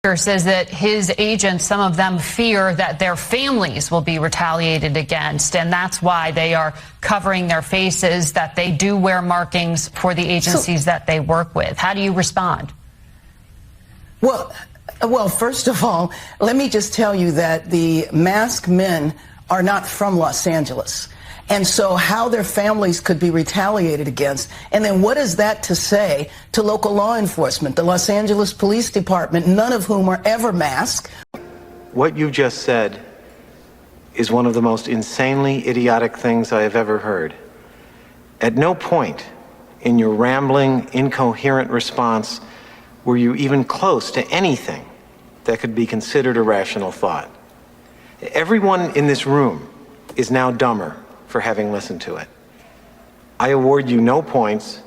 Says that his agents, some of them fear that their families will be retaliated against, and that's why they are covering their faces, that they do wear markings for the agencies that they work with. How do you respond? Well, first of all, let me just tell you that the masked men are not from Los Angeles. And so how their families could be retaliated against. And then what is that to say to local law enforcement, the Los Angeles Police Department, none of whom are ever masked? What you just said is one of the most insanely idiotic things I have ever heard. At no point in your rambling, incoherent response were you even close to anything that could be considered a rational thought. Everyone in this room is now dumber for having listened to it. I award you no points,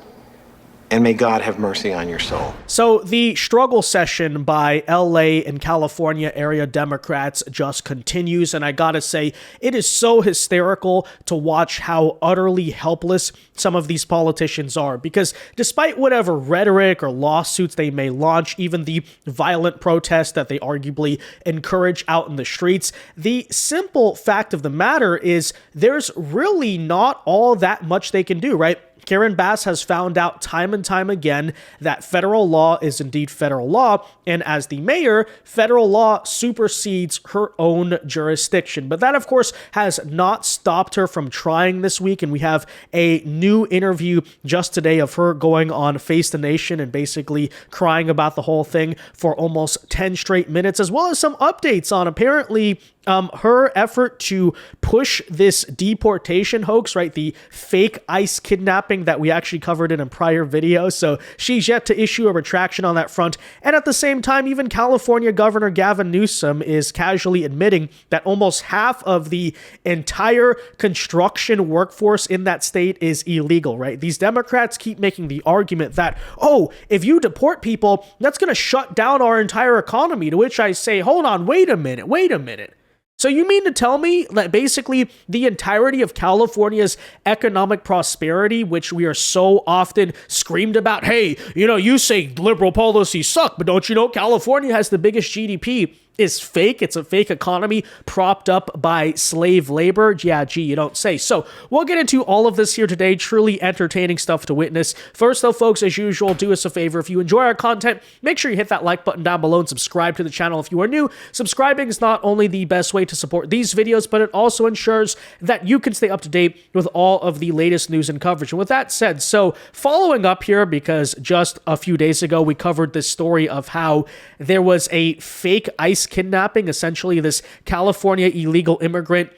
and may God have mercy on your soul. So the struggle session by LA and California area Democrats just continues, and I gotta say, it is so hysterical to watch how utterly helpless some of these politicians are, because despite whatever rhetoric or lawsuits they may launch, even the violent protests that they arguably encourage out in the streets, the simple fact of the matter is there's really not all that much they can do, right? Karen Bass has found out time and time again that federal law is indeed federal law, and as the mayor, federal law supersedes her own jurisdiction. But that, of course, has not stopped her from trying this week, and we have a new interview just today of her going on Face the Nation and basically crying about the whole thing for almost 10 straight minutes, as well as some updates on apparently her effort to push this deportation hoax, right? The fake ICE kidnapping that we actually covered in a prior video. So she's yet to issue a retraction on that front. And at the same time, even California Governor Gavin Newsom is casually admitting that almost half of the entire construction workforce in that state is illegal, right? These Democrats keep making the argument that, oh, if you deport people, that's going to shut down our entire economy, to which I say, hold on, wait a minute. So you mean to tell me that basically the entirety of California's economic prosperity, which we are so often screamed about, hey, you say liberal policies suck, but don't you know California has the biggest GDP, is fake? It's a fake economy propped up by slave labor? Yeah, gee, you don't say. So we'll get into all of this here today. Truly entertaining stuff to witness. First though, folks, as usual, do us a favor. If you enjoy our content, make sure you hit that like button down below and subscribe to the channel if you are new. Subscribing is not only the best way to support these videos, but it also ensures that you can stay up to date with all of the latest news and coverage. And with that said, so following up here, because just a few days ago, we covered this story of how there was a fake ICE kidnapping. Essentially, this California illegal immigrant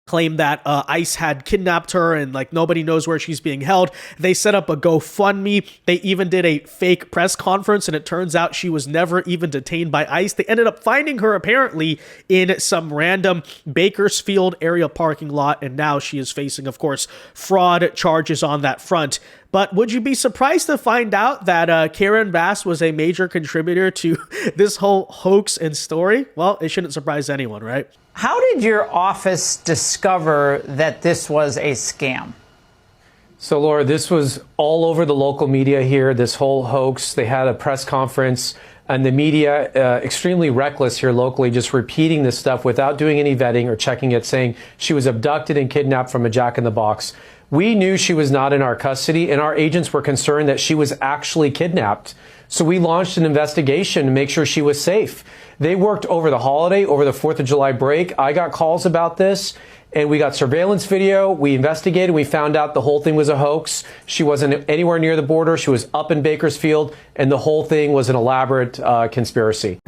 claimed that ICE had kidnapped her and nobody knows where she's being held. They set up a GoFundMe. They even did a fake press conference, and it turns out she was never even detained by ICE. They ended up finding her apparently in some random Bakersfield area parking lot, and now she is facing, of course, fraud charges on that front. But would you be surprised to find out that Karen Bass was a major contributor to this whole hoax and story? Well, it shouldn't surprise anyone, right? How did your office discover that this was a scam? So, Laura, this was all over the local media here, this whole hoax. They had a press conference, and the media, extremely reckless here locally, just repeating this stuff without doing any vetting or checking it, saying she was abducted and kidnapped from a Jack-in-the-Box. We knew she was not in our custody, and our agents were concerned that she was actually kidnapped. So we launched an investigation to make sure she was safe. They worked over the holiday, over the 4th of July break. I got calls about this, and we got surveillance video. We investigated. We found out the whole thing was a hoax. She wasn't anywhere near the border. She was up in Bakersfield, and the whole thing was an elaborate conspiracy.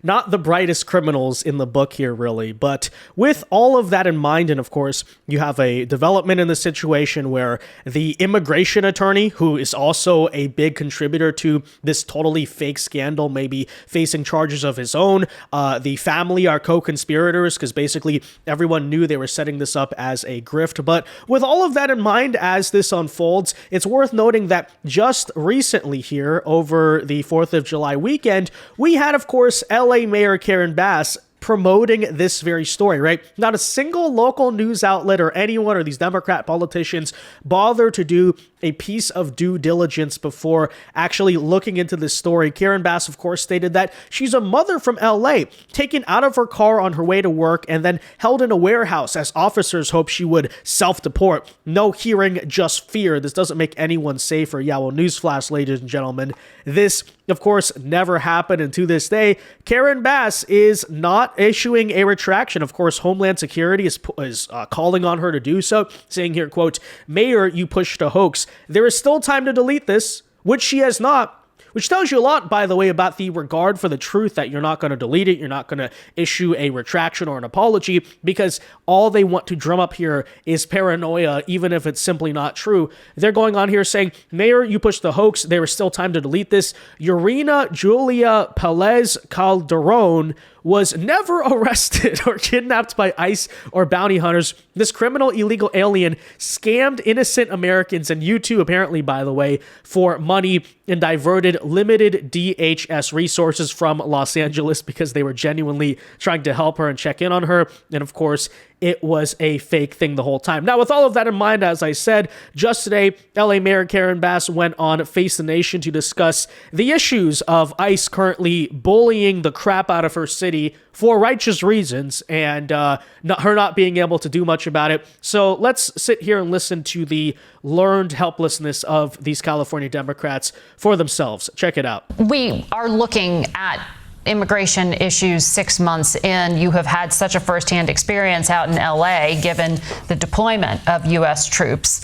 Not the brightest criminals in the book here, really. But with all of that in mind, and of course, you have a development in the situation where the immigration attorney, who is also a big contributor to this totally fake scandal, may be facing charges of his own. The family are co-conspirators because basically everyone knew they were setting this up as a grift. But with all of that in mind, as this unfolds, it's worth noting that just recently here, over the 4th of July weekend, we had, of course, LA Mayor Karen Bass promoting this very story, right? Not a single local news outlet or anyone or these Democrat politicians bother to do a piece of due diligence before actually looking into this story. Karen Bass, of course, stated that she's a mother from LA, taken out of her car on her way to work and then held in a warehouse as officers hoped she would self-deport. No hearing, just fear. This doesn't make anyone safer. Yeah, well, newsflash, ladies and gentlemen. This, of course, never happened. And to this day, Karen Bass is not issuing a retraction. Of course, Homeland Security is calling on her to do so, saying here, quote, "Mayor, you pushed a hoax. There is still time to delete this," which she has not. Which tells you a lot, by the way, about the regard for the truth, that you're not going to delete it, you're not going to issue a retraction or an apology, because all they want to drum up here is paranoia, even if it's simply not true. They're going on here saying, "Mayor, you pushed the hoax. There is still time to delete this. Yuriana Julia Pelaez Calderon was never arrested or kidnapped by ICE or bounty hunters. This criminal illegal alien scammed innocent Americans, and you too, apparently, by the way, for money, and diverted limited DHS resources from Los Angeles because they were genuinely trying to help her and check in on her. And of course, it was a fake thing the whole time." Now, with all of that in mind, as I said, just today, LA Mayor Karen Bass went on Face the Nation to discuss the issues of ICE currently bullying the crap out of her city for righteous reasons, and her not being able to do much about it. So let's sit here and listen to the learned helplessness of these California Democrats for themselves. Check it out. We are looking at immigration issues 6 months in. You have had such a firsthand experience out in LA, given the deployment of U.S. troops.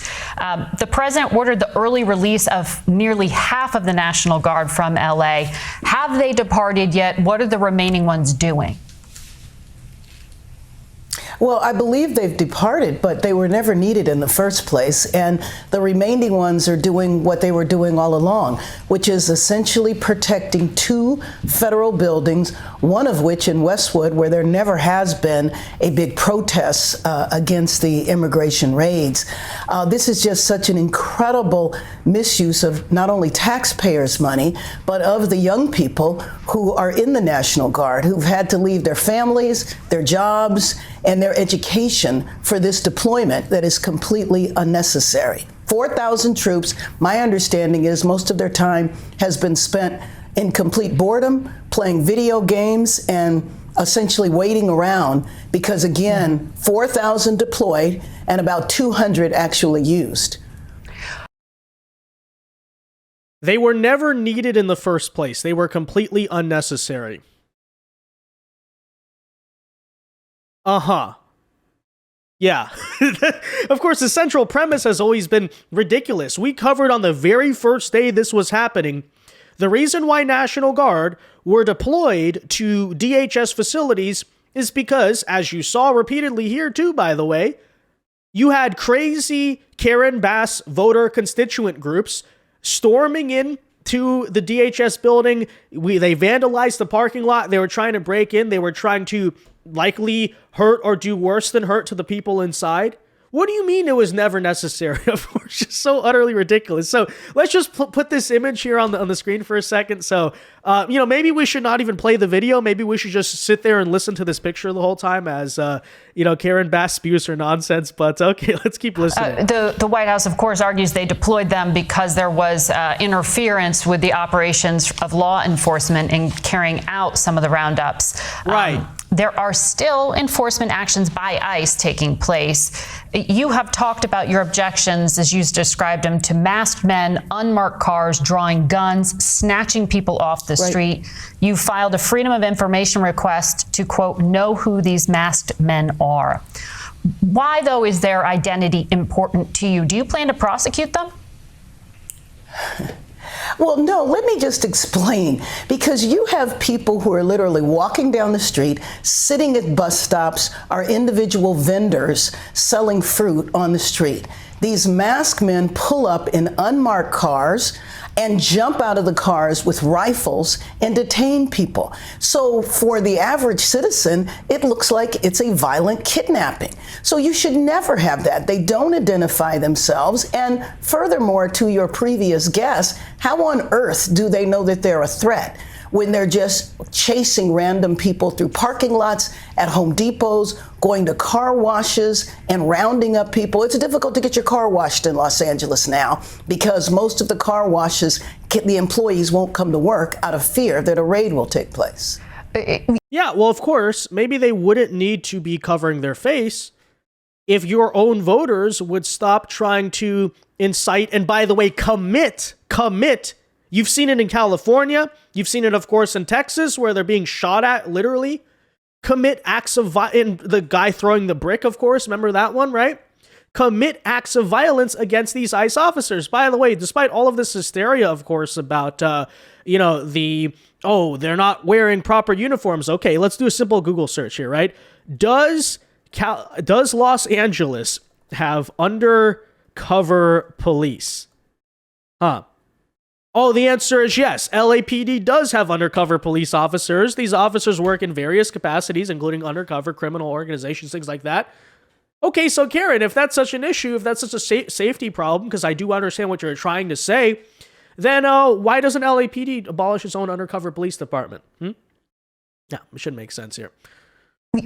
The president ordered the early release of nearly half of the National Guard from LA. Have they departed yet? What are the remaining ones doing? Well, I believe they've departed, but they were never needed in the first place. And the remaining ones are doing what they were doing all along, which is essentially protecting 2 federal buildings, one of which in Westwood, where there never has been a big protest against the immigration raids. This is just such an incredible misuse of not only taxpayers' money, but of the young people who are in the National Guard, who've had to leave their families, their jobs, and their education for this deployment that is completely unnecessary. 4,000 troops, my understanding is most of their time has been spent in complete boredom, playing video games, and essentially waiting around because, again, 4,000 deployed and about 200 actually used. They were never needed in the first place. They were completely unnecessary. Yeah. Of course, the central premise has always been ridiculous. We covered on the very first day this was happening, the reason why National Guard were deployed to DHS facilities is because, as you saw repeatedly here too, by the way, you had crazy Karen Bass voter constituent groups storming in to the DHS building. They vandalized the parking lot. They were trying to break in. They were trying to likely hurt or do worse than hurt to the people inside. What do you mean it was never necessary? Of course, just so utterly ridiculous. So let's just put this image here on the screen for a second. So, maybe we should not even play the video. Maybe we should just sit there and listen to this picture the whole time as, Karen Bass spews her nonsense. But okay, let's keep listening. The White House, of course, argues they deployed them because there was interference with the operations of law enforcement in carrying out some of the roundups. Right. There are still enforcement actions by ICE taking place. You have talked about your objections, as you described them, to masked men, unmarked cars, drawing guns, snatching people off the street. You filed a Freedom of Information request to, quote, know who these masked men are. Why, though, is their identity important to you? Do you plan to prosecute them? Well, no, let me just explain, because you have people who are literally walking down the street, sitting at bus stops, are individual vendors selling fruit on the street. These masked men pull up in unmarked cars and jump out of the cars with rifles and detain people. So for the average citizen, it looks like it's a violent kidnapping. So you should never have that. They don't identify themselves. And furthermore, to your previous guess, how on earth do they know that they're a threat? when they're just chasing random people through parking lots, at Home Depots, going to car washes and rounding up people. It's difficult to get your car washed in Los Angeles now because most of the car washes, the employees won't come to work out of fear that a raid will take place. Yeah, well, of course, maybe they wouldn't need to be covering their face if your own voters would stop trying to incite and, by the way, commit. You've seen it in California. You've seen it, of course, in Texas, where they're being shot at, literally. Commit acts of violence. And the guy throwing the brick, of course. Remember that one, right? Commit acts of violence against these ICE officers. By the way, despite all of this hysteria, of course, about, they're not wearing proper uniforms. Okay, let's do a simple Google search here, right? Does Los Angeles have undercover police? Oh, the answer is yes. LAPD does have undercover police officers. These officers work in various capacities, including undercover criminal organizations, things like that. Okay, so Karen, if that's such an issue, if that's such a safety problem, because I do understand what you're trying to say, then why doesn't LAPD abolish its own undercover police department? No, it should make sense here.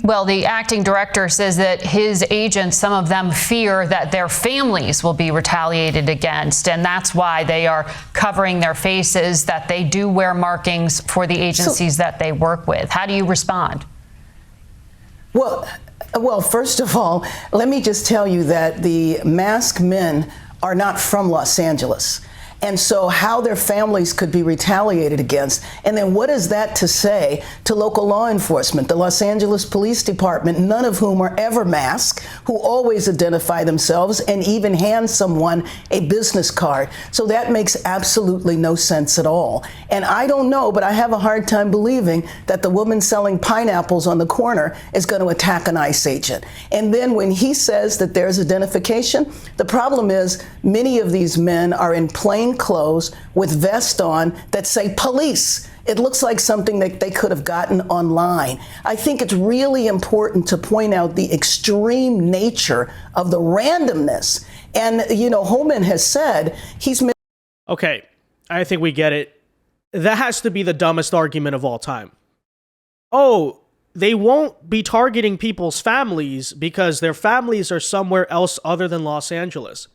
Well, the acting director says that his agents, some of them fear that their families will be retaliated against, and that's why they are covering their faces, that they do wear markings for the agencies that they work with. How do you respond? Well, first of all, let me just tell you that the masked men are not from Los Angeles. And so how their families could be retaliated against. And then what is that to say to local law enforcement, the Los Angeles Police Department, none of whom are ever masked, who always identify themselves and even hand someone a business card. So that makes absolutely no sense at all. And I don't know, but I have a hard time believing that the woman selling pineapples on the corner is going to attack an ICE agent. And then when he says that there's identification, the problem is many of these men are in plain clothes with vests on that say police. It looks like something that they could have gotten online. I think it's really important to point out the extreme nature of the randomness. And, Holman has said he's... Okay, I think we get it. That has to be the dumbest argument of all time. Oh, they won't be targeting people's families because their families are somewhere else other than Los Angeles.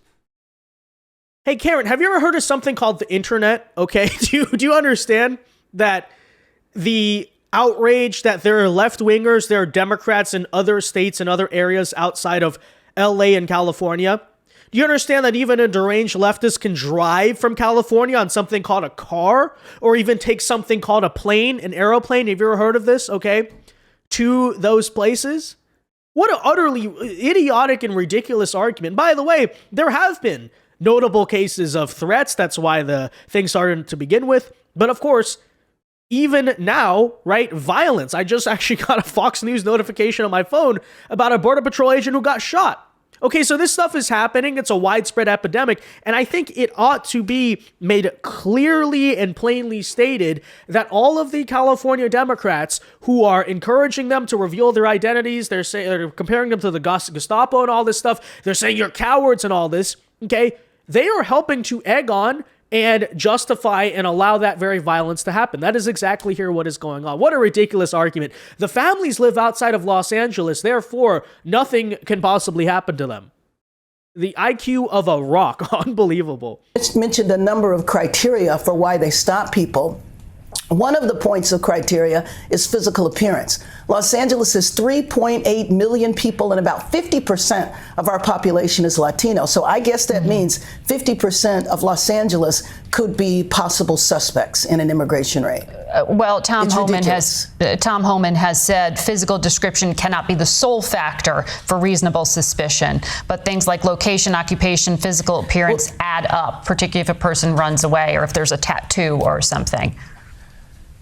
Hey, Karen, have you ever heard of something called the internet? Okay, do you understand that the outrage that there are left-wingers, there are Democrats in other states and other areas outside of LA and California? Do you understand that even a deranged leftist can drive from California on something called a car, or even take something called a plane, an aeroplane? Have you ever heard of this? Okay, to those places? What an utterly idiotic and ridiculous argument. By the way, there have been notable cases of threats. That's why the thing started to begin with. But of course, even now, right, violence. I just actually got a Fox News notification on my phone about a Border Patrol agent who got shot. Okay, so this stuff is happening. It's a widespread epidemic. And I think it ought to be made clearly and plainly stated that all of the California Democrats who are encouraging them to reveal their identities, they're comparing them to the Gestapo and all this stuff. They're saying you're cowards and all this. Okay, they are helping to egg on and justify and allow that very violence to happen. That is exactly here what is going on. What a ridiculous argument. The families live outside of Los Angeles, therefore nothing can possibly happen to them. The IQ of a rock, unbelievable. It's mentioned a number of criteria for why they stop people. One of the points of criteria is physical appearance. Los Angeles has 3.8 million people, and about 50% of our population is Latino. So I guess that means 50% of Los Angeles could be possible suspects in an immigration raid. Well, Tom Homan has said physical description cannot be the sole factor for reasonable suspicion, but things like location, occupation, physical appearance add up, particularly if a person runs away or if there's a tattoo or something.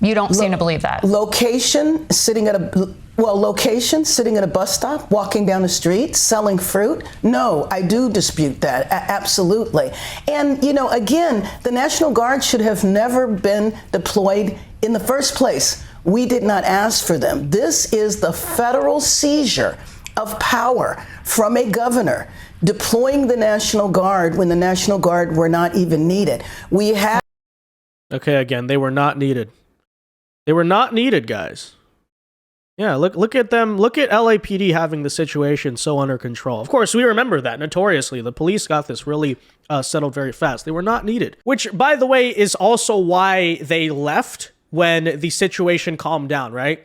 You don't seem to believe that. Location, sitting at a bus stop, walking down the street, selling fruit. No, I do dispute that. Absolutely. And, again, the National Guard should have never been deployed in the first place. We did not ask for them. This is the federal seizure of power from a governor deploying the National Guard when the National Guard were not even needed. Okay, again, they were not needed. They were not needed, guys. Yeah, look at them. Look at LAPD having the situation so under control. Of course, we remember that notoriously. The police got this really settled very fast. They were not needed. Which, by the way, is also why they left when the situation calmed down, right?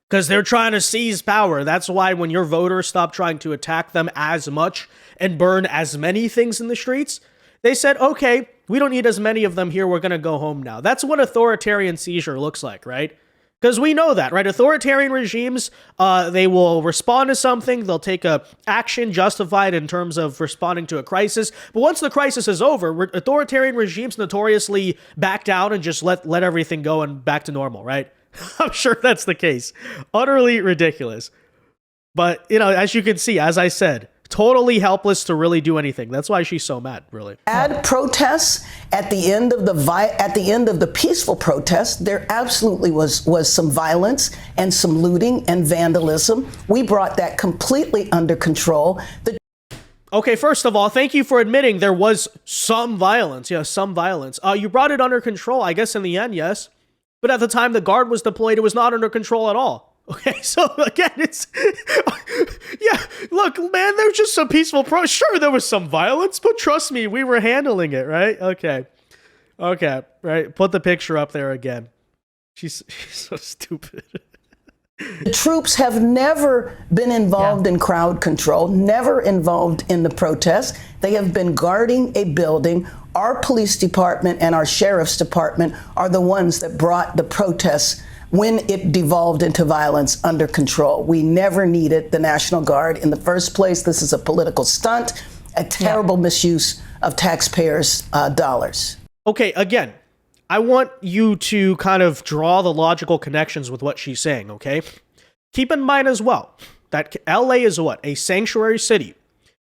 Because they're trying to seize power. That's why when your voters stop trying to attack them as much and burn as many things in the streets, they said, okay, we don't need as many of them here. We're going to go home now. That's what authoritarian seizure looks like, right? Because we know that, right? Authoritarian regimes, they will respond to something. They'll take a action justified in terms of responding to a crisis. But once the crisis is over, authoritarian regimes notoriously back down and just let everything go and back to normal, right? I'm sure that's the case. Utterly ridiculous. But, you know, as you can see, as I said, totally helpless to really do anything. That's why she's so mad, really. Add protests at the end of the peaceful protests, there absolutely was some violence and some looting and vandalism. We brought that completely under control. Okay, first of all, thank you for admitting there was some violence. Yeah, some violence. You brought it under control, I guess, in the end, yes. But at the time the guard was deployed, it was not under control at all. Okay, so again, it's, yeah, look, man, there was just some peaceful sure, there was some violence, but trust me, we were handling it, right? Okay, right, put the picture up there again. She's so stupid. The troops have never been involved in crowd control, never involved in the protests. They have been guarding a building. Our police department and our sheriff's department are the ones that brought the protests when it devolved into violence under control. We never needed the National Guard in the first place. This is a political stunt, a terrible misuse of taxpayers' dollars. Okay, again, I want you to kind of draw the logical connections with what she's saying, okay? Keep in mind as well that LA is what? A sanctuary city.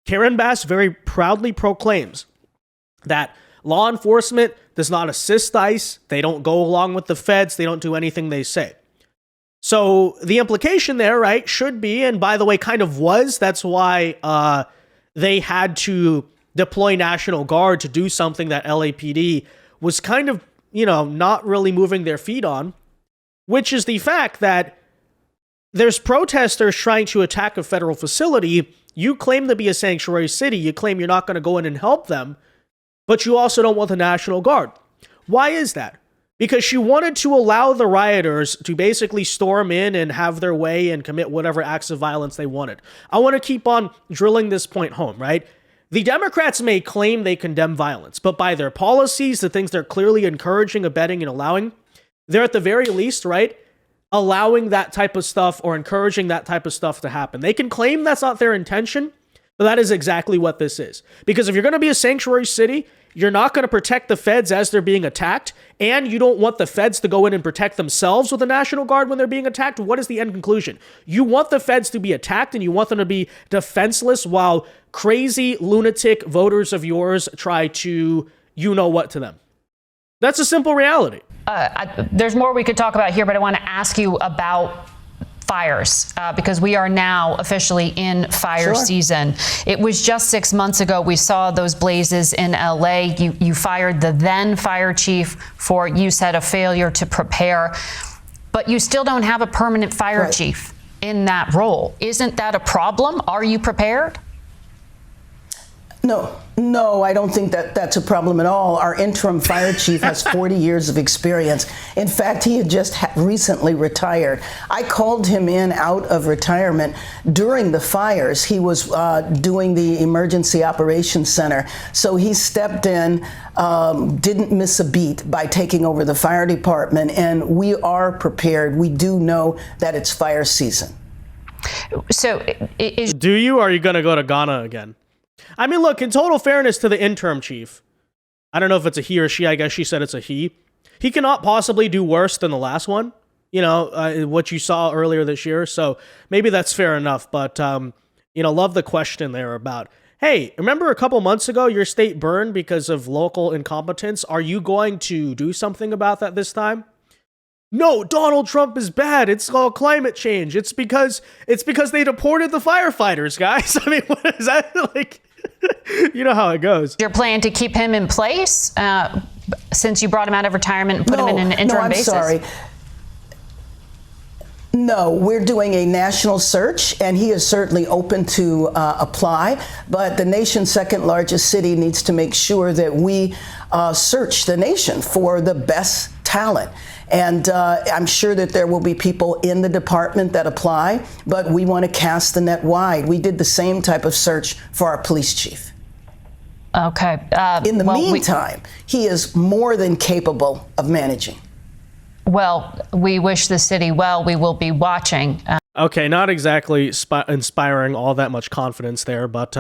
Karen Bass very proudly proclaims that law enforcement does not assist ICE. They don't go along with the feds. They don't do anything they say. So the implication there, right, should be, and by the way, kind of was, that's why they had to deploy National Guard to do something that LAPD was kind of, you know, not really moving their feet on, which is the fact that there's protesters trying to attack a federal facility. You claim to be a sanctuary city. You claim you're not going to go in and help them, but you also don't want the National Guard. Why is that? Because she wanted to allow the rioters to basically storm in and have their way and commit whatever acts of violence they wanted. I want to keep on drilling this point home, right? The Democrats may claim they condemn violence, but by their policies, the things they're clearly encouraging, abetting, and allowing, they're at the very least, right, allowing that type of stuff or encouraging that type of stuff to happen. They can claim that's not their intention, but that is exactly what this is. Because if you're going to be a sanctuary city, you're not going to protect the feds as they're being attacked, and you don't want the feds to go in and protect themselves with the National Guard when they're being attacked. What is the end conclusion? You want the feds to be attacked, and you want them to be defenseless while crazy, lunatic voters of yours try to you-know-what to them. That's a simple reality. There's more we could talk about here, but I want to ask you about fires, because we are now officially in fire season. It was just 6 months ago we saw those blazes in LA. You fired the then fire chief for, you said, a failure to prepare, but you still don't have a permanent fire chief in that role. Isn't that a problem? Are you prepared? No, I don't think that that's a problem at all. Our interim fire chief has 40 years of experience. In fact, he had just recently retired. I called him in out of retirement during the fires. He was doing the Emergency Operations Center. So he stepped in, didn't miss a beat by taking over the fire department. And we are prepared. We do know that it's fire season. So do you, or are you going to go to Ghana again? I mean, look, in total fairness to the interim chief, I don't know if it's a he or she. I guess she said it's a he. He cannot possibly do worse than the last one, you know, what you saw earlier this year. So maybe that's fair enough. But, you know, love the question there about, hey, remember a couple months ago your state burned because of local incompetence? Are you going to do something about that this time? No, Donald Trump is bad. It's called climate change. It's because they deported the firefighters, guys. I mean, what is that like? You know how it goes. Your plan to keep him in place since you brought him out of retirement and put him in an interim basis? I'm sorry. No, we're doing a national search, and he is certainly open to apply. But the nation's second largest city needs to make sure that we search the nation for the best talent. And I'm sure that there will be people in the department that apply, but we want to cast the net wide. We did the same type of search for our police chief. Okay. In the meantime, he is more than capable of managing. Well, we wish the city well. We will be watching. Okay, not exactly inspiring all that much confidence there, but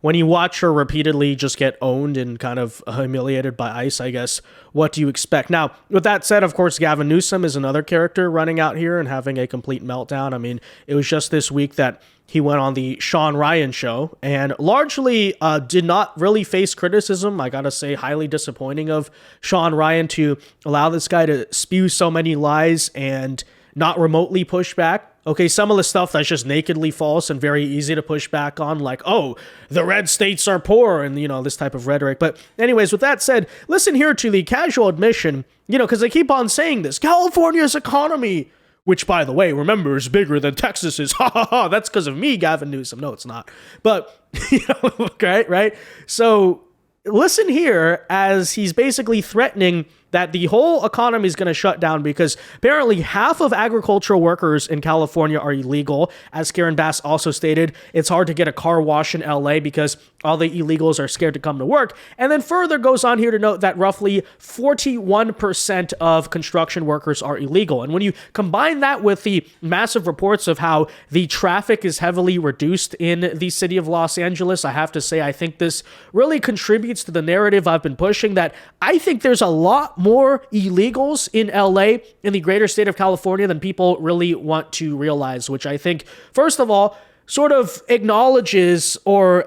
when you watch her repeatedly just get owned and kind of humiliated by ICE, I guess, what do you expect? Now, with that said, of course, Gavin Newsom is another character running out here and having a complete meltdown. I mean, it was just this week that he went on the Sean Ryan show and largely did not really face criticism. I gotta say, highly disappointing of Sean Ryan to allow this guy to spew so many lies and not remotely push back. Okay, some of the stuff that's just nakedly false and very easy to push back on, like, oh, the red states are poor, and, you know, this type of rhetoric. But anyways, with that said, listen here to the casual admission, you know, because they keep on saying this, California's economy, which, by the way, remember, is bigger than Texas's. Ha ha ha, that's because of me, Gavin Newsom. No, it's not. But, you know, okay, right? So listen here as he's basically threatening that the whole economy is going to shut down because apparently half of agricultural workers in California are illegal. As Karen Bass also stated, it's hard to get a car wash in LA because all the illegals are scared to come to work. And then further goes on here to note that roughly 41% of construction workers are illegal. And when you combine that with the massive reports of how the traffic is heavily reduced in the city of Los Angeles, I have to say, I think this really contributes to the narrative I've been pushing that I think there's a lot more illegals in LA, in the greater state of California, than people really want to realize, which I think, first of all, sort of acknowledges or,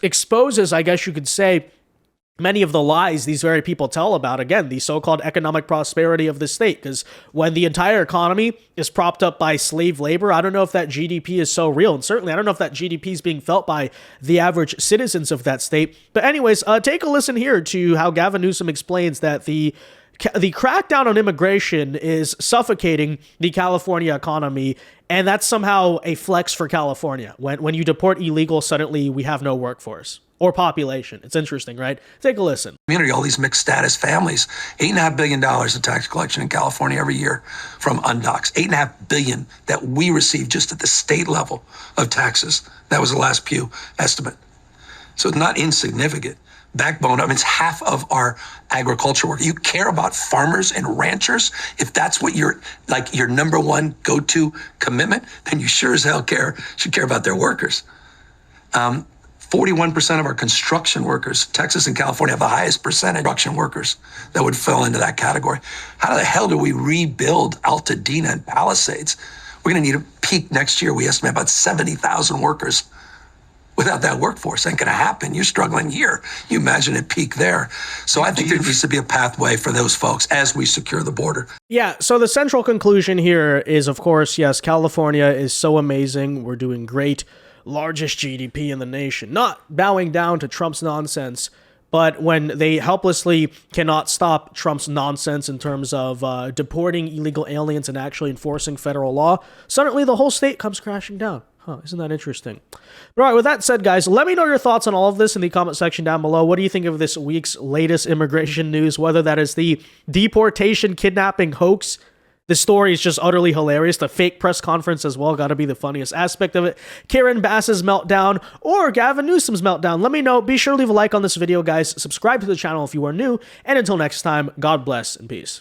exposes, I guess you could say, many of the lies these very people tell about, again, the so-called economic prosperity of the state. Because when the entire economy is propped up by slave labor, I don't know if that GDP is so real. And certainly, I don't know if that GDP is being felt by the average citizens of that state. But anyways, take a listen here to how Gavin Newsom explains that the crackdown on immigration is suffocating the California economy, and that's somehow a flex for California. When you deport illegals, suddenly we have no workforce or population. It's interesting, right? Take a listen. Community, all these mixed status families, $8.5 billion in tax collection in California every year from undocs. $8.5 billion that we receive just at the state level of taxes. That was the last Pew estimate. So it's not insignificant. Backbone, I mean, it's half of our agriculture work. You care about farmers and ranchers? If that's what your number one go-to commitment, then you sure as hell should care about their workers. 41% of our construction workers, Texas and California have the highest percentage of construction workers that would fall into that category. How the hell do we rebuild Altadena and Palisades? We're going to need a peak next year. We estimate about 70,000 workers. Without that workforce, ain't going to happen. You're struggling here. You imagine a peak there. So I think there needs to be a pathway for those folks as we secure the border. Yeah, so the central conclusion here is, of course, yes, California is so amazing. We're doing great. Largest GDP in the nation. Not bowing down to Trump's nonsense, but when they helplessly cannot stop Trump's nonsense in terms of deporting illegal aliens and actually enforcing federal law, suddenly the whole state comes crashing down. Huh, isn't that interesting? All right, with that said, guys, let me know your thoughts on all of this in the comment section down below. What do you think of this week's latest immigration news, whether that is the deportation kidnapping hoax? The story is just utterly hilarious. The fake press conference as well, got to be the funniest aspect of it. Karen Bass's meltdown or Gavin Newsom's meltdown. Let me know. Be sure to leave a like on this video, guys. Subscribe to the channel if you are new. And until next time, God bless and peace.